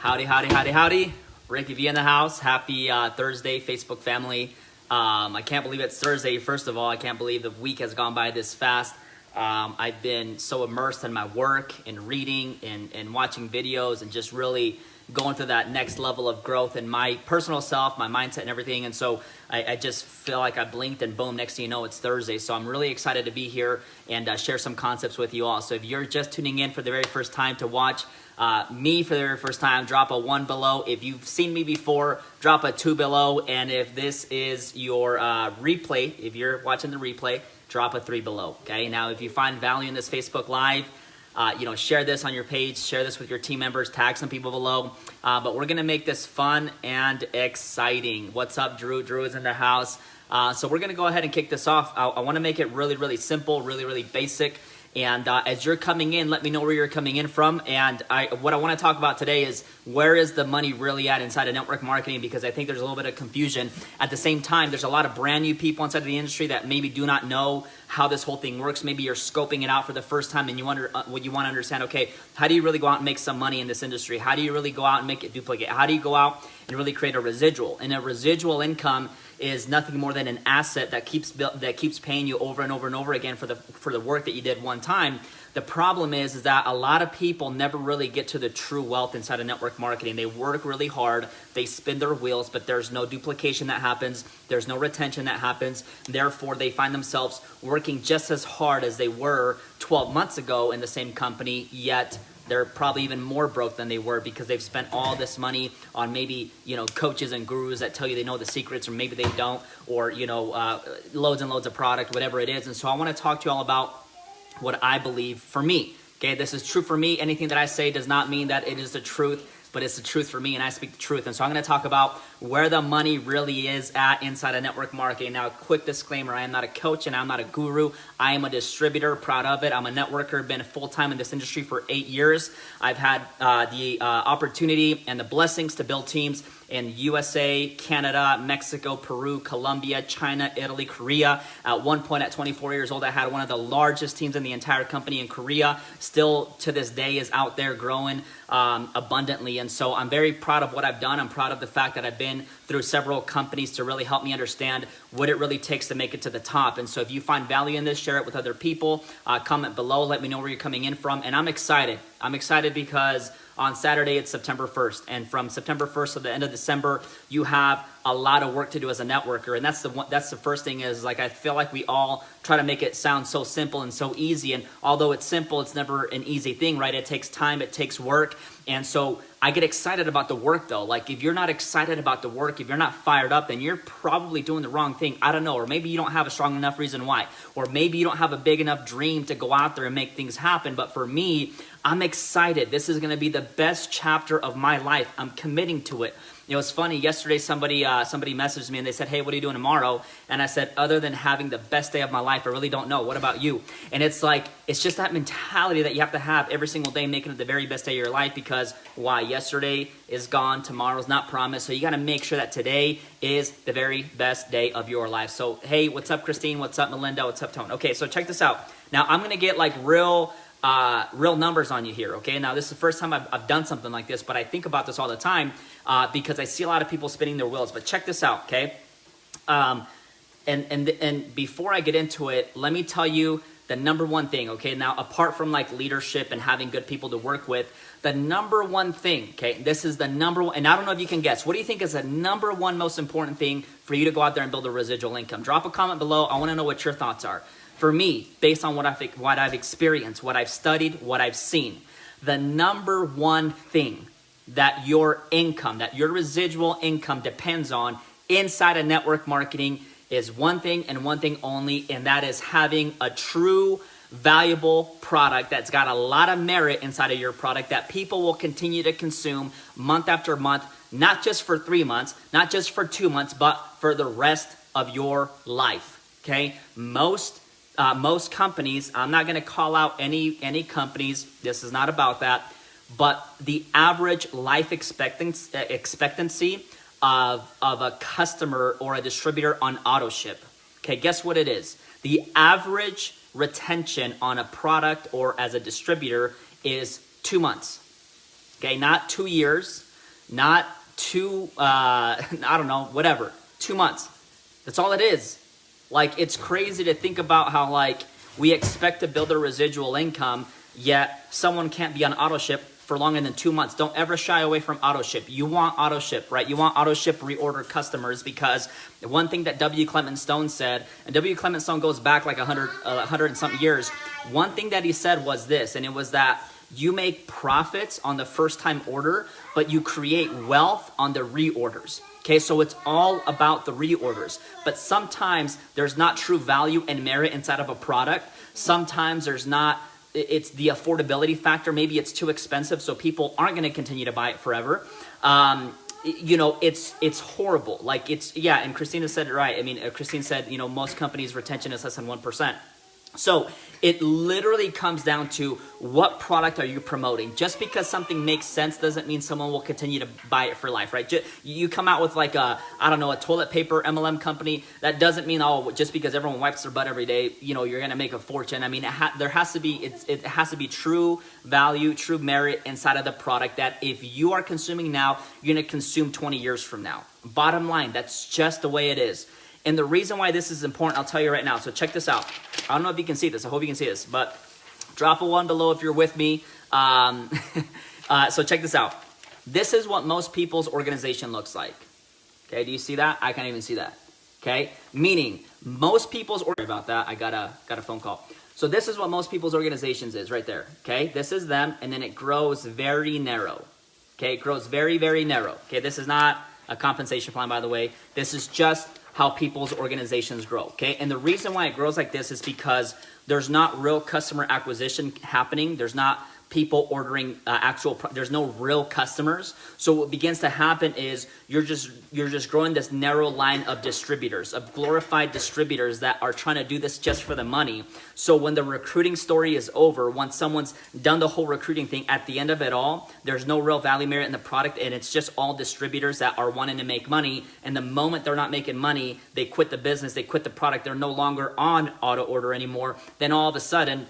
Howdy, howdy, howdy, howdy. Ricky V in the house. Happy Thursday, Facebook family. I can't believe it's Thursday. First of all, I can't believe the week has gone by this fast. I've been so immersed in my work and reading and watching videos and just really going through that next level of growth in my personal self, my mindset and everything. And so I just feel like I blinked and boom, next thing you know, it's Thursday. So I'm really excited to be here and share some concepts with you all. So if you're just tuning in for the very first time to watch me for the very first time, drop a 1 below. If you've seen me before, drop a 2 below. And if this is your replay, if you're watching the replay, drop a 3 below. Okay. Now, if you find value in this Facebook Live, share this on your page, share this with your team members, tag some people below. But we're gonna make this fun and exciting. What's up, Drew? Drew is in the house. So we're gonna go ahead and kick this off. I wanna make it really, really simple, really, really basic. And as you're coming in, let me know where you're coming in from. And what I want to talk about today is where is the money really at inside of network marketing, because I think there's a little bit of confusion. At the same time, there's a lot of brand new people inside of the industry that maybe do not know how this whole thing works. Maybe you're scoping it out for the first time and you want to understand, okay, how do you really go out and make some money in this industry? How do you really go out and make it duplicate? How do you go out and really create a residual? And a residual income is nothing more than an asset that keeps paying you over and over and over again for the work that you did one time. The problem is that a lot of people never really get to the true wealth inside of network marketing. They work really hard, they spin their wheels, but there's no duplication that happens, there's no retention that happens. Therefore, they find themselves working just as hard as they were 12 months ago in the same company, yet they're probably even more broke than they were because they've spent all this money on maybe, coaches and gurus that tell you they know the secrets, or maybe they don't, or, loads and loads of product, whatever it is. And so I want to talk to you all about what I believe for me. Okay, this is true for me. Anything that I say does not mean that it is the truth, but it's the truth for me, and I speak the truth. And so I'm going to talk about where the money really is at inside of network marketing. Now, a quick disclaimer, I am not a coach and I'm not a guru. I am a distributor, proud of it. I'm a networker, been full-time in this industry for 8 years. I've had the opportunity and the blessings to build teams in USA, Canada, Mexico, Peru, Colombia, China, Italy, Korea. At one point at 24 years old, I had one of the largest teams in the entire company in Korea. Still to this day is out there growing abundantly. And so I'm very proud of what I've done. I'm proud of the fact that I've been through several companies to really help me understand what it really takes to make it to the top. And so if you find value in this, share it with other people. Comment below, let me know where you're coming in from. And I'm excited. I'm excited because on Saturday, it's September 1st. And from September 1st to the end of December, you have a lot of work to do as a networker. And that's the first thing is, like, I feel like we all try to make it sound so simple and so easy. And although it's simple, it's never an easy thing, right? It takes time, it takes work. And so I get excited about the work though. Like, if you're not excited about the work, if you're not fired up, then you're probably doing the wrong thing. I don't know. Or maybe you don't have a strong enough reason why. Or maybe you don't have a big enough dream to go out there and make things happen. But for me, I'm excited. This is going to be the best chapter of my life. I'm committing to it. It's funny. Yesterday, somebody messaged me and they said, "Hey, what are you doing tomorrow?" And I said, "Other than having the best day of my life, I really don't know. What about you?" And it's like, it's just that mentality that you have to have every single day, making it the very best day of your life. Because why? Yesterday is gone. Tomorrow's not promised. So you got to make sure that today is the very best day of your life. So, hey, what's up, Christine? What's up, Melinda? What's up, Tone? Okay, so check this out. Now, I'm going to get like real numbers on you here, okay? Now, this is the first time I've done something like this, but I think about this all the time because I see a lot of people spinning their wheels. But check this out, okay? And before I get into it, let me tell you the number one thing, okay? Now, apart from like leadership and having good people to work with, the number one thing, okay? This is the number one, and I don't know if you can guess. What do you think is the number one most important thing for you to go out there and build a residual income? Drop a comment below. I want to know what your thoughts are. For me, based on what I've experienced, what I've studied, what I've seen, the number one thing that your income, that your residual income depends on inside of network marketing is one thing and one thing only, and that is having a true, valuable product that's got a lot of merit inside of your product that people will continue to consume month after month, not just for 3 months, not just for 2 months, but for the rest of your life, okay? Most companies, I'm not going to call out any companies, this is not about that, but the average life expectancy of a customer or a distributor on auto ship, okay, guess what it is? The average retention on a product or as a distributor is 2 months, okay, not 2 years, not I don't know, whatever, 2 months. That's all it is. Like, it's crazy to think about how, like, we expect to build a residual income, yet someone can't be on auto ship for longer than 2 months. Don't ever shy away from auto ship. You want auto ship, right? You want auto ship reorder customers, because one thing that W. Clement Stone said, and W. Clement Stone goes back like 100 and something years. One thing that he said was this, and it was that you make profits on the first time order, but you create wealth on the reorders. Okay, so it's all about the reorders. But sometimes there's not true value and merit inside of a product. Sometimes there's not, it's the affordability factor. Maybe it's too expensive, so people aren't going to continue to buy it forever. You know, it's horrible. Like, it's, yeah, and Christina said it right. I mean, Christine said, you know, most companies' retention is less than 1%. So it literally comes down to what product are you promoting. Just because something makes sense doesn't mean someone will continue to buy it for life, right? You come out with like a, I don't know, a toilet paper MLM company. That doesn't mean, oh, just because everyone wipes their butt every day, you know, you're going to make a fortune. I mean, there has to be, it has to be true value, true merit inside of the product that if you are consuming now, you're going to consume 20 years from now. Bottom line, that's just the way it is. And the reason why this is important, I'll tell you right now. So check this out. I don't know if you can see this. I hope you can see this. But drop a 1 below if you're with me. So check this out. This is what most people's organization looks like. Okay, do you see that? I can't even see that. Okay, meaning most people's, sorry about that. I got a phone call. So this is what most people's organizations is right there. Okay, this is them, and then it grows very narrow. Okay, it grows very, very narrow. Okay, this is not a compensation plan, by the way. This is just how people's organizations grow, okay? And the reason why it grows like this is because there's not real customer acquisition happening. There's not people ordering there's no real customers. So what begins to happen is you're just growing this narrow line of distributors, of glorified distributors that are trying to do this just for the money. So when the recruiting story is over, once someone's done the whole recruiting thing, at the end of it all, there's no real value merit in the product, and it's just all distributors that are wanting to make money. And the moment they're not making money, they quit the business, they quit the product, they're no longer on auto order anymore. Then all of a sudden,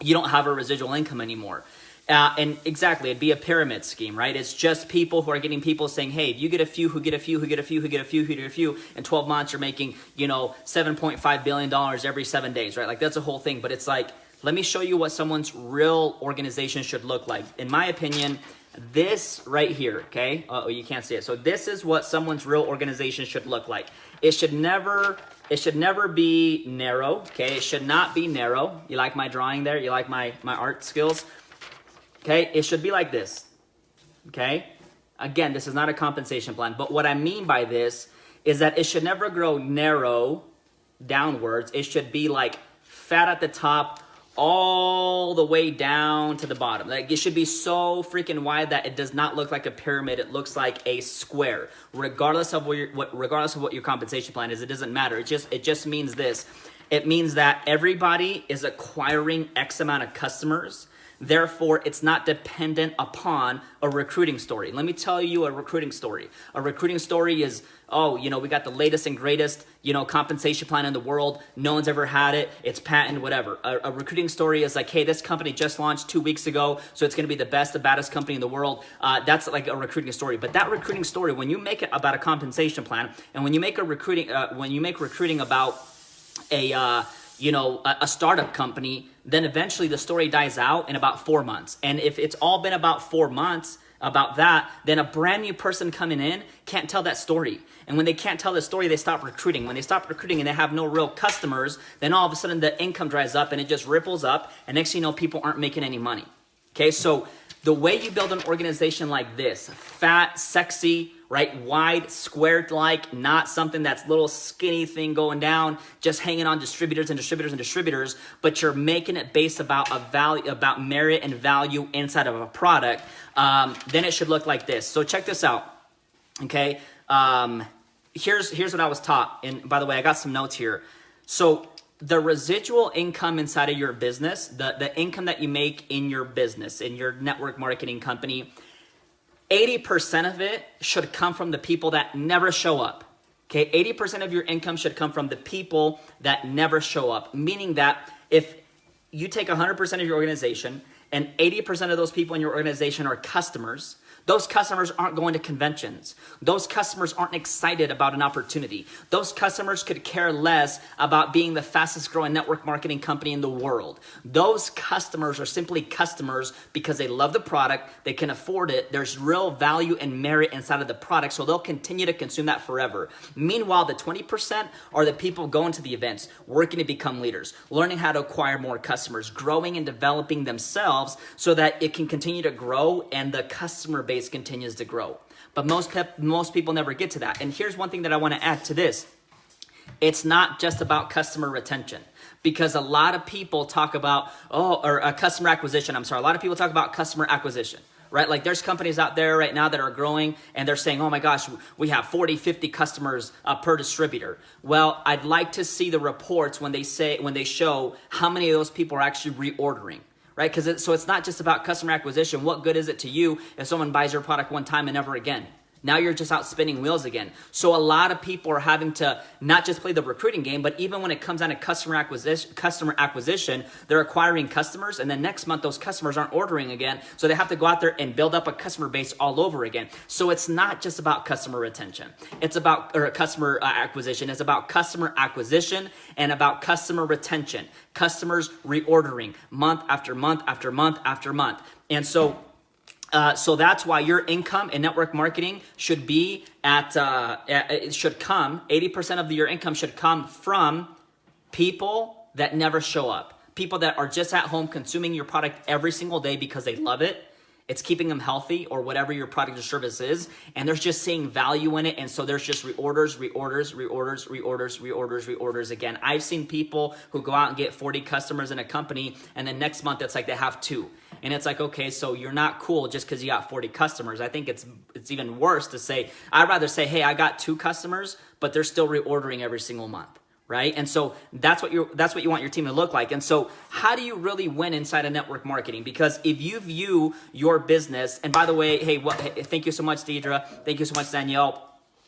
you don't have a residual income anymore. And exactly, it'd be a pyramid scheme, right? It's just people who are getting people saying, hey, if you get a few, who get a few, who get a few, who get a few, who get a few, in 12 months, you're making, you know, $7.5 billion every 7 days, right? Like, that's a whole thing. But it's like, let me show you what someone's real organization should look like. In my opinion, this right here, okay? Oh, you can't see it. So this is what someone's real organization should look like. It should never be narrow, okay? It should not be narrow. You like my drawing there? You like my art skills? Okay, it should be like this, okay? Again, this is not a compensation plan, but what I mean by this is that it should never grow narrow downwards. It should be like fat at the top all the way down to the bottom. Like, it should be so freaking wide that it does not look like a pyramid. It looks like a square. Regardless of what your compensation plan is, it doesn't matter. It just means this. It means that everybody is acquiring X amount of customers. Therefore, it's not dependent upon a recruiting story. Let me tell you a recruiting story. A recruiting story is, oh, you know, we got the latest and greatest, you know, compensation plan in the world. No one's ever had it. It's patent, whatever. A recruiting story is like, hey, this company just launched 2 weeks ago, so it's going to be the best, the baddest company in the world. That's like a recruiting story. But that recruiting story, when you make it about a compensation plan, and when you make recruiting about a startup company, then eventually the story dies out in about 4 months. And if it's all been about 4 months about that, then a brand new person coming in can't tell that story. And when they can't tell the story, they stop recruiting. When they stop recruiting and they have no real customers, then all of a sudden the income dries up and it just ripples up. And next thing you know, people aren't making any money. Okay, so the way you build an organization like this, fat, sexy, right, wide, squared-like, not something that's little skinny thing going down, just hanging on distributors and distributors and distributors, but you're making it based about a value, about merit and value inside of a product, then it should look like this. So check this out, okay? Here's what I was taught, and by the way, I got some notes here. So the residual income inside of your business, the income that you make in your business, in your network marketing company, 80% of it should come from the people that never show up. Okay, 80% of your income should come from the people that never show up, meaning that if you take 100% of your organization and 80% of those people in your organization are customers, those customers aren't going to conventions. Those customers aren't excited about an opportunity. Those customers could care less about being the fastest growing network marketing company in the world. Those customers are simply customers because they love the product, they can afford it, there's real value and merit inside of the product, so they'll continue to consume that forever. Meanwhile, the 20% are the people going to the events, working to become leaders, learning how to acquire more customers, growing and developing themselves so that it can continue to grow and the customer base continues to grow. But most people never get to that. And here's one thing that I want to add to this. It's not just about customer retention, because a lot of people talk about, customer acquisition. A lot of people talk about customer acquisition, right? Like there's companies out there right now that are growing and they're saying, oh my gosh, we have 40, 50 customers per distributor. Well, I'd like to see the reports when they show how many of those people are actually reordering. Right? So it's not just about customer acquisition. What good is it to you if someone buys your product one time and never again? Now you're just out spinning wheels again. So a lot of people are having to not just play the recruiting game, but even when it comes down to customer acquisition, they're acquiring customers, and then next month those customers aren't ordering again. So they have to go out there and build up a customer base all over again. So it's not just about customer retention. It's about customer acquisition. It's about customer acquisition and about customer retention. Customers reordering month after month after month after month. And so that's why your income in network marketing should be it should come, 80% of your income should come from people that never show up. People that are just at home consuming your product every single day because they love it. It's keeping them healthy or whatever your product or service is. And they're just seeing value in it. And so there's just reorders again. I've seen people who go out and get 40 customers in a company, and then next month it's like they have 2. And it's like, okay, so you're not cool just because you got 40 customers. I think it's even worse to say, I'd rather say, hey, I got 2 customers, but they're still reordering every single month, right? And so that's what you want your team to look like. And so how do you really win inside of network marketing? Because if you view your business, and by the way, hey, thank you so much, Deidre. Thank you so much, Danielle.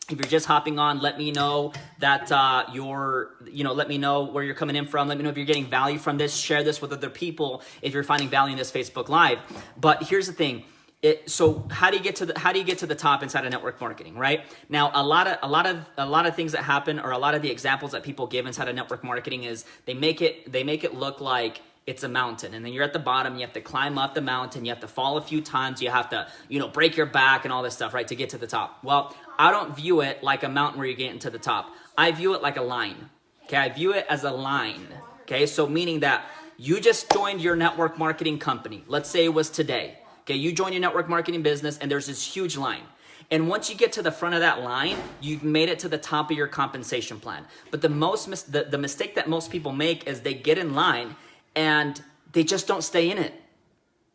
If you're just hopping on, let me know that let me know where you're coming in from. Let me know if you're getting value from this. Share this with other people if you're finding value in this Facebook Live. But here's the thing. So how do you get to the top inside of network marketing, right? Now, a lot of things that happen, or a lot of the examples that people give inside of network marketing is they make it look like it's a mountain, and then you're at the bottom. You have to climb up the mountain. You have to fall a few times. You have to, break your back and all this stuff, right, to get to the top. Well, I don't view it like a mountain where you're getting to the top. I view it like a line. Okay, I view it as a line. Okay, so meaning that you just joined your network marketing company. Let's say it was today. Okay, you join your network marketing business, and there's this huge line. And once you get to the front of that line, you've made it to the top of your compensation plan. But the mistake that most people make is they get in line and they just don't stay in it.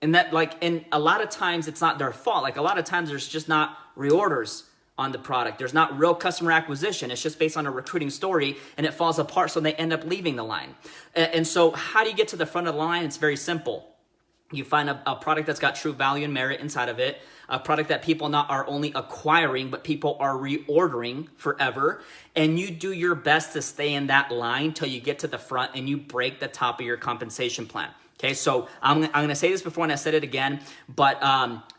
And and a lot of times it's not their fault. Like a lot of times there's just not reorders on the product. There's not real customer acquisition. It's just based on a recruiting story, and it falls apart, so they end up leaving the line. And so how do you get to the front of the line? It's very simple. You find a product that's got true value and merit inside of it, a product that people not are only acquiring, but people are reordering forever, and you do your best to stay in that line till you get to the front and you break the top of your compensation plan. Okay, so I'm going to say this before and I said it again, but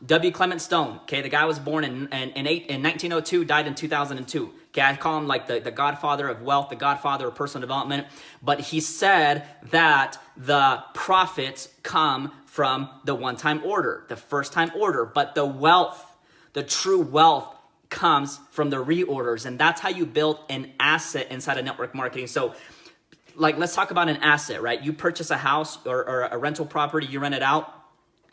W. Clement Stone, okay, the guy was born in 1902, died in 2002. Okay, I call him like the Godfather of wealth, the Godfather of personal development, but he said that the profits come from the one-time order, the first-time order, but the wealth, the true wealth comes from the reorders, and that's how you build an asset inside of network marketing. So let's talk about an asset, right? You purchase a house or a rental property, you rent it out.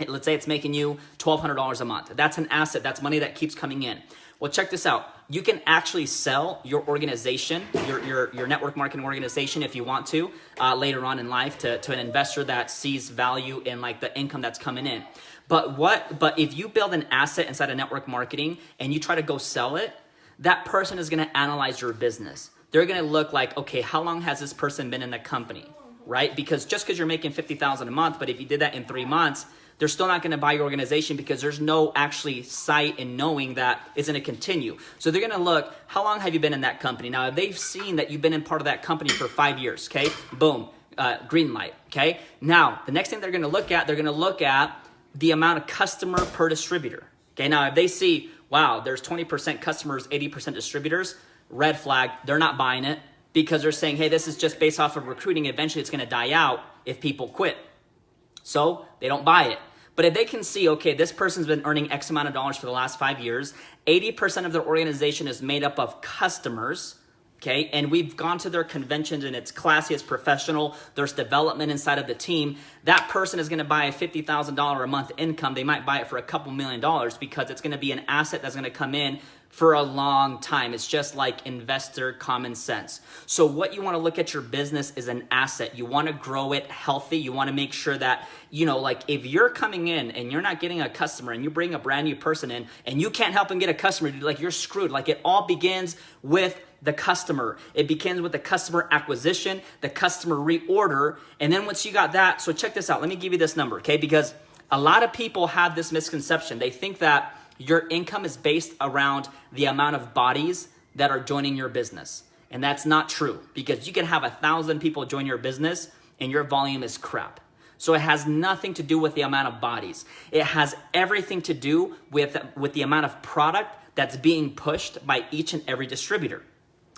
Let's say it's making you $1,200 a month. That's an asset. That's money that keeps coming in. Well, check this out. You can actually sell your organization, your network marketing organization, if you want to, later on in life to an investor that sees value in the income that's coming in. But if you build an asset inside of network marketing and you try to go sell it, that person is going to analyze your business. They're going to look like, okay, how long has this person been in the company, right? Because just because you're making $50,000 a month, but if you did that in 3 months, they're still not going to buy your organization because there's no actually sight in knowing that it's going to continue. So they're going to look, how long have you been in that company? Now, if they've seen that you've been in part of that company for 5 years, okay, boom. green light, okay? Now, the next thing they're gonna look at, the amount of customer per distributor. Okay, now if they see, wow, there's 20% customers, 80% distributors, red flag, they're not buying it because they're saying, hey, this is just based off of recruiting. Eventually it's gonna die out if people quit. So they don't buy it. But if they can see, okay, this person's been earning X amount of dollars for the last 5 years, 80% of their organization is made up of customers, okay, and we've gone to their conventions and it's classy, it's professional, there's development inside of the team, that person is gonna buy a $50,000 a month income. They might buy it for a couple $1,000,000 because it's gonna be an asset that's gonna come in for a long time. It's just like investor common sense. So what you wanna look at your business is an asset. You wanna grow it healthy. You wanna make sure that, like if you're coming in and you're not getting a customer and you bring a brand new person in and you can't help them get a customer, like you're screwed. Like it all begins with the customer. It begins with the customer acquisition, the customer reorder. And then once you got that, so check this out. Let me give you this number, okay? Because a lot of people have this misconception. They think that your income is based around the amount of bodies that are joining your business. And that's not true because you can have 1,000 people join your business and your volume is crap. So it has nothing to do with the amount of bodies. It has everything to do with the amount of product that's being pushed by each and every distributor.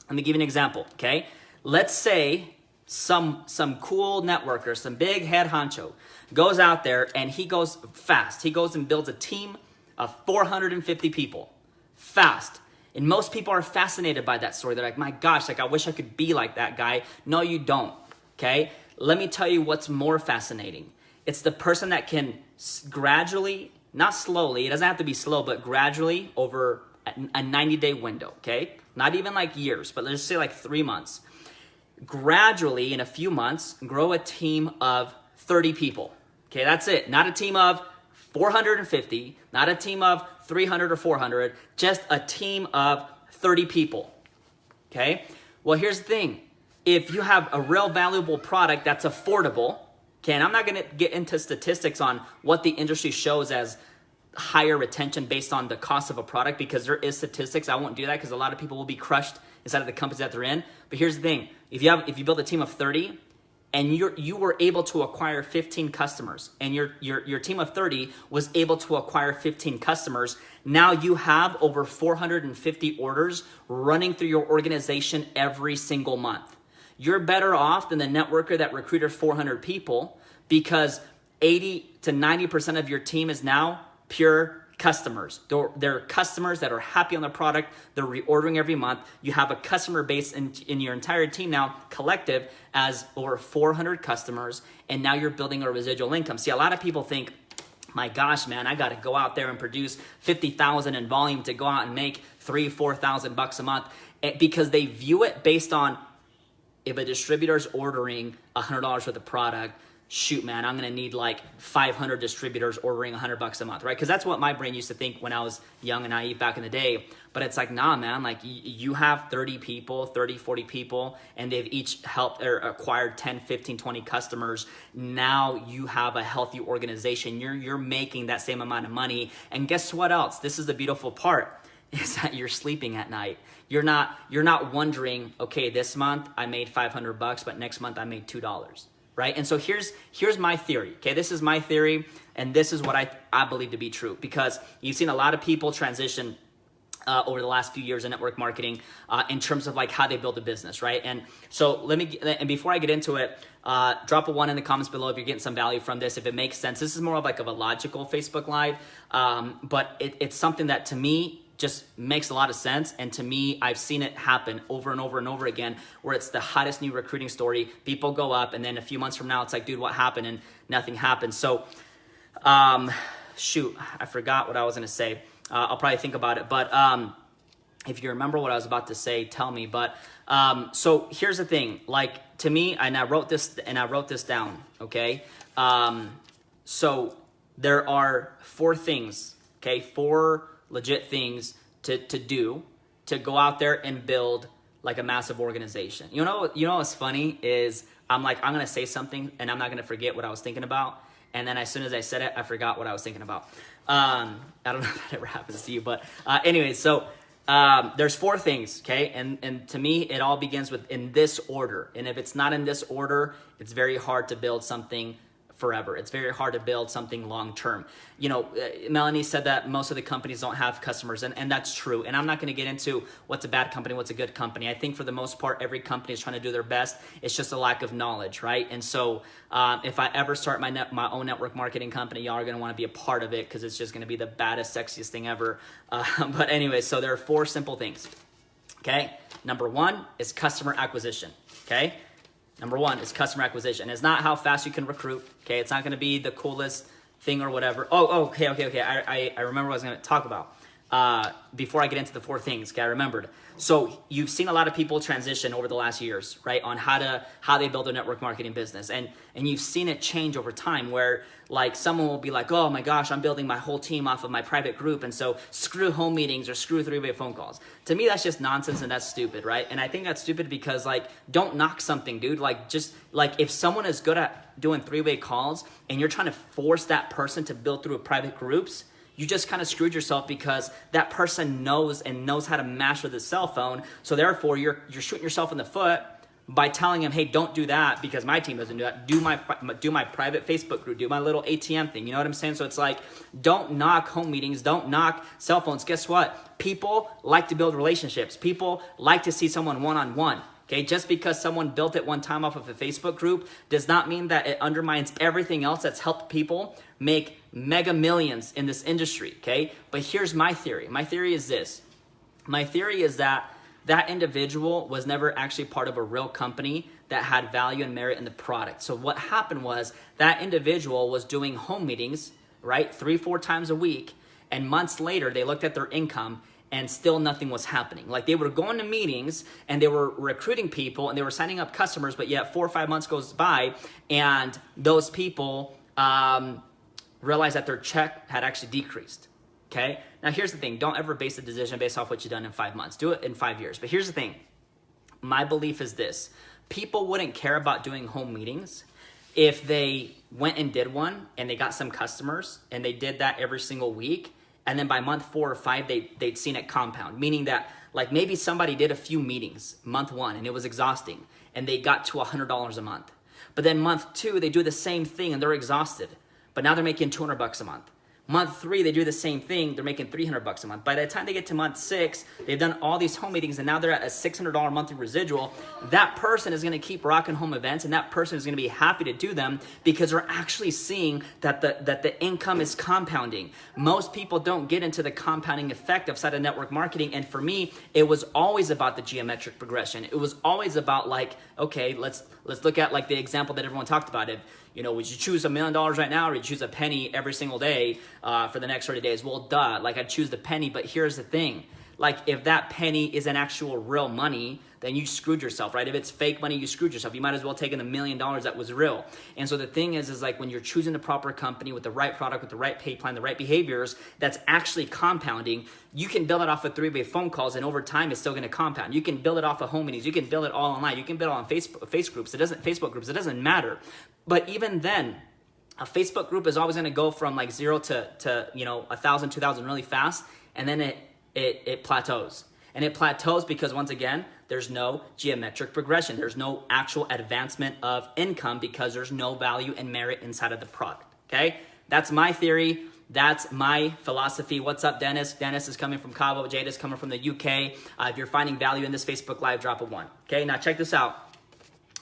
Let me give you an example, okay? Let's say some cool networker, some big head honcho goes out there and he goes fast. He goes and builds a team of 450 people fast. And most people are fascinated by that story. They're like, my gosh, like I wish I could be like that guy. No, you don't, okay? Let me tell you what's more fascinating. It's the person that can gradually, not slowly, it doesn't have to be slow, but gradually over a 90-day window, okay? Not even like years, but let's say like 3 months. Gradually, in a few months, grow a team of 30 people. Okay, that's it. Not a team of 450, not a team of 300 or 400, just a team of 30 people. Okay? Well, here's the thing. If you have a real valuable product that's affordable, okay, and I'm not going to get into statistics on what the industry shows as higher retention based on the cost of a product because there is statistics. I won't do that because a lot of people will be crushed inside of the companies that they're in. But here's the thing. If you build a team of 30 and you were able to acquire 15 customers and your team of 30 was able to acquire 15 customers, now you have over 450 orders running through your organization every single month. You're better off than the networker that recruited 400 people because 80 to 90% of your team is now pure customers. They're customers that are happy on the product. They're reordering every month. You have a customer base in your entire team now, collective, as over 400 customers, and now you're building a residual income. See, a lot of people think, my gosh, man, I got to go out there and produce 50,000 in volume to go out and make $3,000-4,000 a month because they view it based on if a distributor is ordering $100 worth of product, shoot, man, I'm gonna need like 500 distributors ordering $100 a month, right? Because that's what my brain used to think when I was young and naive back in the day. But it's like, nah, man, like you have 30 people, 30, 40 people, and they've each helped or acquired 10, 15, 20 customers. Now you have a healthy organization. You're making that same amount of money. And guess what else? This is the beautiful part, is that you're sleeping at night. You're not wondering, okay, this month I made $500, but next month I made $2. Right? And so here's my theory, okay? This is my theory, and this is what I believe to be true because you've seen a lot of people transition over the last few years in network marketing in terms of like how they build a business, right? And so and before I get into it, drop a 1 in the comments below if you're getting some value from this, if it makes sense. This is more of like a logical Facebook Live, but it's something that to me just makes a lot of sense. And to me, I've seen it happen over and over and over again where it's the hottest new recruiting story. People go up and then a few months from now, it's like, dude, what happened? And nothing happened. So, shoot, I forgot what I was gonna say. I'll probably think about it. But if you remember what I was about to say, tell me. But so here's the thing, like to me, and I wrote this down, okay? So there are 4 things, okay? 4 legit things to do to go out there and build like a massive organization. You know what's funny is I'm gonna say something and I'm not gonna forget what I was thinking about, and then as soon as I said it, I forgot what I was thinking about. I don't know if that ever happens to you, but anyway, so there's four things, okay? And to me, it all begins with in this order. And if it's not in this order, it's very hard to build something forever. It's very hard to build something long-term. You know, Melanie said that most of the companies don't have customers, and that's true. And I'm not going to get into what's a bad company, what's a good company. I think for the most part, every company is trying to do their best. It's just a lack of knowledge, right? And so if I ever start my own network marketing company, y'all are going to want to be a part of it because it's just going to be the baddest, sexiest thing ever. But anyway, so there are four simple things, okay? Number one is customer acquisition, okay? Number one is customer acquisition. It's not how fast you can recruit, okay? It's not gonna be the coolest thing or whatever. Okay. I remember what I was gonna talk about. Before I get into the four things, okay, I remembered. So you've seen a lot of people transition over the last years, right, on how they build a network marketing business. And you've seen it change over time where like someone will be like, oh my gosh, I'm building my whole team off of my private group. And so screw home meetings or screw three-way phone calls. To me, that's just nonsense and that's stupid, right? And I think that's stupid because like, don't knock something, dude. Like just like if someone is good at doing three-way calls and you're trying to force that person to build through private groups, you just kind of screwed yourself because that person knows how to master the cell phone. So therefore, you're shooting yourself in the foot by telling him, hey, don't do that because my team doesn't do that. Do my private Facebook group, do my little ATM thing. You know what I'm saying? So it's like, don't knock home meetings, don't knock cell phones. Guess what? People like to build relationships. People like to see someone one-on-one. Okay, just because someone built it one time off of a Facebook group does not mean that it undermines everything else that's helped people make mega millions in this industry, okay? But here's my theory. My theory is this. My theory is that that individual was never actually part of a real company that had value and merit in the product. So what happened was that individual was doing home meetings, right, 3-4 times a week, and months later they looked at their income and still nothing was happening. Like they were going to meetings and they were recruiting people and they were signing up customers, but yet 4 or 5 months goes by and those people realized that their check had actually decreased, okay? Now here's the thing, don't ever base a decision based off what you've done in 5 months. Do it in 5 years. But here's the thing, my belief is this, people wouldn't care about doing home meetings if they went and did one and they got some customers and they did that every single week. And then by month 4 or 5, they'd seen it compound, meaning that like maybe somebody did a few meetings month 1 and it was exhausting and they got to $100 a month. But then month 2, they do the same thing and they're exhausted, but now they're making $200 a month. Month 3, they do the same thing, they're making $300 a month. By the time they get to month 6, they've done all these home meetings and now they're at a $600 monthly residual. That person is gonna keep rocking home events and that person is gonna be happy to do them because they're actually seeing that the income is compounding. Most people don't get into the compounding effect of side network marketing, and for me, it was always about the geometric progression. It was always about like, okay, let's look at like the example that everyone talked about. If you know, would you choose $1 million right now or would you choose a penny every single day for the next 30 days? Well, duh, like I'd choose the penny, but here's the thing. Like if that penny is an actual real money, then you screwed yourself, right? If it's fake money, you screwed yourself. You might as well take in $1 million that was real. And so the thing is like when you're choosing the proper company with the right product, with the right pay plan, the right behaviors, that's actually compounding, you can build it off of 3-way phone calls and over time it's still gonna compound. You can build it off of home meetings. You can build it all online. You can build it on Facebook groups. Facebook groups, it doesn't matter. But even then, a Facebook group is always gonna go from like 0 to you know, 1,000, 2,000 really fast, and then it plateaus. And it plateaus because once again, there's no geometric progression. There's no actual advancement of income because there's no value and merit inside of the product, okay? That's my theory. That's my philosophy. What's up, Dennis? Dennis is coming from Cabo. Jade is coming from the UK. If you're finding value in this Facebook Live, drop a 1. Okay, now check this out.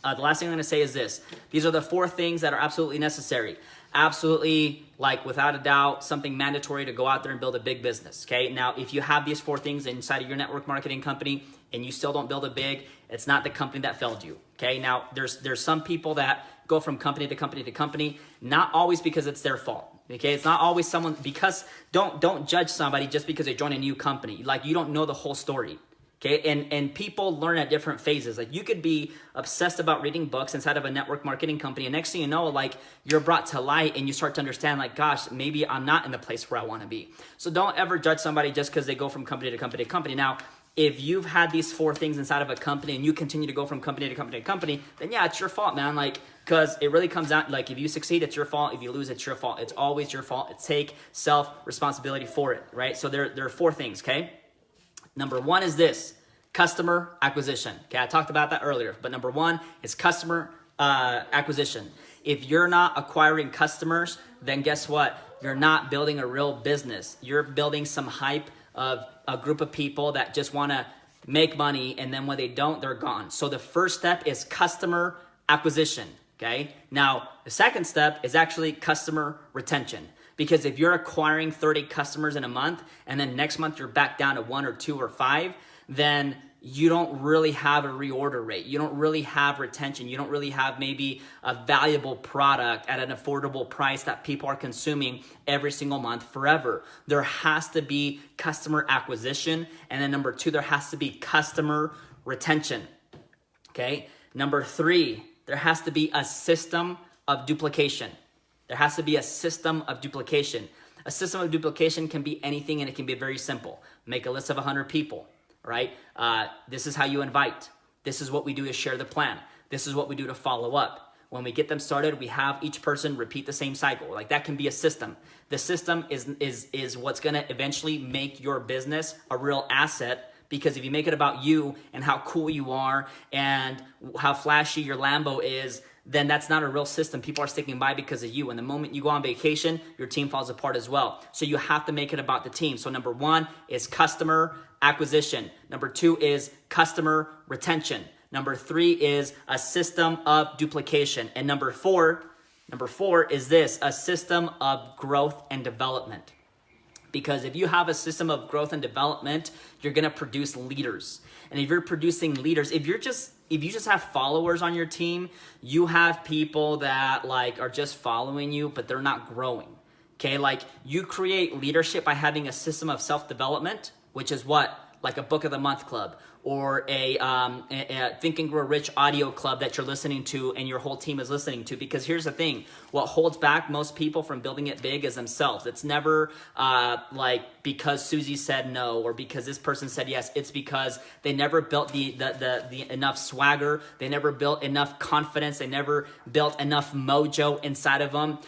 The last thing I'm gonna say is this. These are the 4 things that are absolutely necessary. Absolutely, like without a doubt, something mandatory to go out there and build a big business, okay? Now, if you have these 4 things inside of your network marketing company and you still don't build it big, it's not the company that failed you, okay? Now, there's some people that go from company to company to company, not always because it's their fault, okay? It's not always someone, because don't judge somebody just because they join a new company. Like, you don't know the whole story. Okay, and people learn at different phases. Like you could be obsessed about reading books inside of a network marketing company, and next thing you know, like you're brought to light and you start to understand like, gosh, maybe I'm not in the place where I want to be. So don't ever judge somebody just because they go from company to company to company. Now, if you've had these 4 things inside of a company and you continue to go from company to company to company, then yeah, it's your fault, man. Like, because it really comes out, like if you succeed, it's your fault. If you lose, it's your fault. It's always your fault. Take self-responsibility for it, right? So there are 4 things, okay? Number one is this, customer acquisition. Okay, I talked about that earlier, but number one is customer acquisition. If you're not acquiring customers, then guess what? You're not building a real business. You're building some hype of a group of people that just want to make money, and then when they don't, they're gone. So the first step is customer acquisition, okay? Now, the second step is actually customer retention. Because if you're acquiring 30 customers in a month, and then next month you're back down to 1 or 2 or 5, then you don't really have a reorder rate. You don't really have retention. You don't really have maybe a valuable product at an affordable price that people are consuming every single month forever. There has to be customer acquisition. And then number 2, there has to be customer retention. Okay. Number 3, there has to be a system of duplication. There has to be a system of duplication. A system of duplication can be anything, and it can be very simple. Make a list of 100 people. Right? This is how you invite. This is what we do to share the plan. This is what we do to follow up. When we get them started, we have each person repeat the same cycle. Like that can be a system. The system is what's going to eventually make your business a real asset, because if you make it about you and how cool you are and how flashy your Lambo is, then that's not a real system. People are sticking by because of you. And the moment you go on vacation, your team falls apart as well. So you have to make it about the team. So number 1 is customer acquisition. Number 2 is customer retention. Number 3 is a system of duplication. And number four is this, a system of growth and development. Because if you have a system of growth and development, you're going to produce leaders. And if you're producing leaders, if you just have followers on your team, you have people that like are just following you, but they're not growing. Okay, like you create leadership by having a system of self-development, which is what? Like a book of the month club, or a Think and Grow Rich audio club that you're listening to and your whole team is listening to. Because here's the thing, what holds back most people from building it big is themselves. It's never like because Susie said no or because this person said yes. It's because they never built the enough swagger. They never built enough confidence. They never built enough mojo inside of them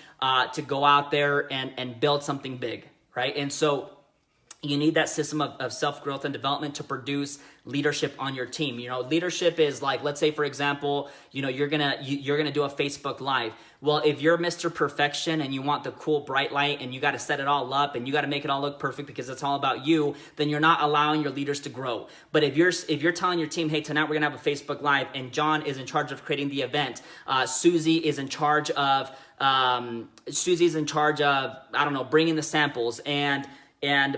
to go out there and build something big, right? And so you need that system of self-growth and development to produce leadership on your team. You know, leadership is like, let's say, for example, you know, you're gonna do a Facebook Live. Well, if you're Mr. Perfection and you want the cool bright light and you got to set it all up and you got to make it all look perfect because it's all about you, then you're not allowing your leaders to grow. But if you're telling your team, hey, tonight we're gonna have a Facebook Live and John is in charge of creating the event, Susie is in charge of I don't know, bringing the samples, and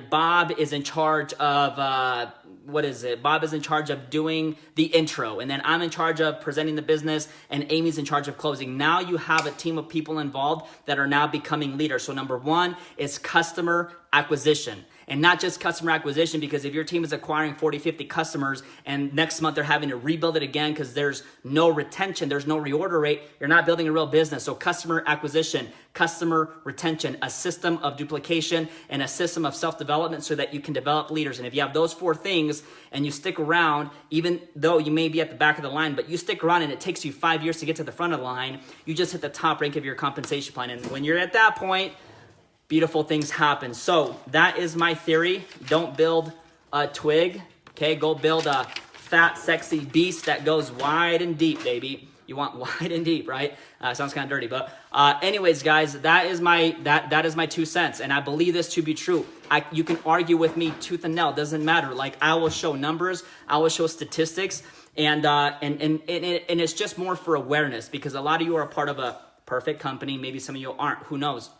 Bob is in charge of, Bob is in charge of doing the intro. And then I'm in charge of presenting the business and Amy's in charge of closing. Now you have a team of people involved that are now becoming leaders. So number 1 is customer acquisition. And not just customer acquisition, because if your team is acquiring 40, 50 customers and next month they're having to rebuild it again because there's no retention, there's no reorder rate, you're not building a real business. So customer acquisition, customer retention, a system of duplication, and a system of self-development so that you can develop leaders. And if you have those 4 things and you stick around, even though you may be at the back of the line, but you stick around and it takes you 5 years to get to the front of the line, you just hit the top rank of your compensation plan. And when you're at that point, beautiful things happen. So that is my theory. Don't build a twig, okay? Go build a fat, sexy beast that goes wide and deep, baby. You want wide and deep, right? Sounds kind of dirty, but anyways, guys, that is my 2 cents, and I believe this to be true. You can argue with me tooth and nail, doesn't matter. Like I will show numbers, I will show statistics, and it's just more for awareness, because a lot of you are a part of a perfect company. Maybe some of you aren't. Who knows?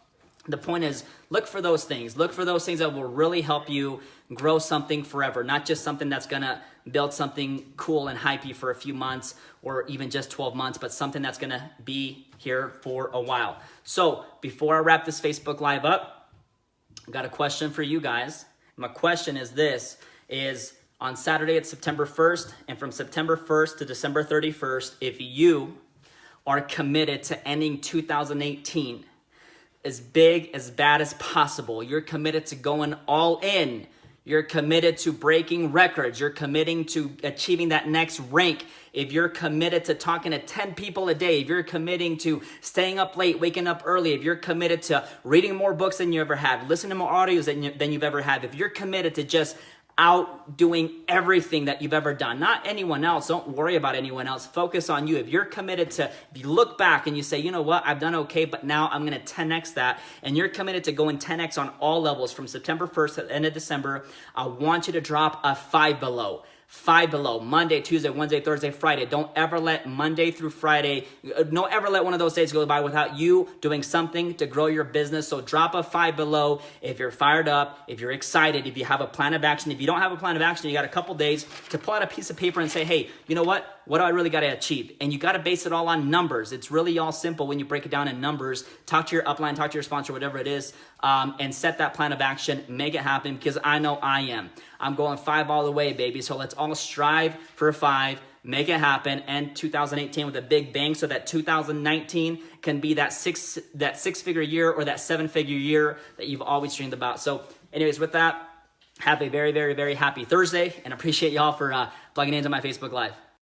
The point is, look for those things. Look for those things that will really help you grow something forever, not just something that's going to build something cool and hypey for a few months or even just 12 months, but something that's going to be here for a while. So before I wrap this Facebook Live up, I've got a question for you guys. My question is this, is on Saturday, it's September 1st, and from September 1st to December 31st, if you are committed to ending 2018 as big, as bad as possible, you're committed to going all in, you're committed to breaking records, you're committing to achieving that next rank, if you're committed to talking to 10 people a day, if you're committing to staying up late, waking up early, if you're committed to reading more books than you ever had, listening to more audios than you've ever had, if you're committed to just outdoing everything that you've ever done. Not anyone else. Don't worry about anyone else. Focus on you. If you're committed to, if you look back and you say, you know what, I've done okay, but now I'm going to 10x that, and you're committed to going 10x on all levels from September 1st to the end of December, I want you to drop a 5 below. 5 below, Monday, Tuesday, Wednesday, Thursday, Friday. Don't ever let Monday through Friday, don't ever let one of those days go by without you doing something to grow your business. So drop a 5 below if you're fired up, if you're excited, if you have a plan of action. If you don't have a plan of action, you got a couple days to pull out a piece of paper and say, hey, you know what? What do I really got to achieve? And you got to base it all on numbers. It's really all simple when you break it down in numbers. Talk to your upline, talk to your sponsor, whatever it is, and set that plan of action. Make it happen, because I know I am. I'm going 5 all the way, baby. So let's all strive for a 5. Make it happen. And 2018 with a big bang, so that 2019 can be that six-figure year or that 7-figure year that you've always dreamed about. So anyways, with that, have a very, very, very happy Thursday, and appreciate y'all for plugging into my Facebook Live.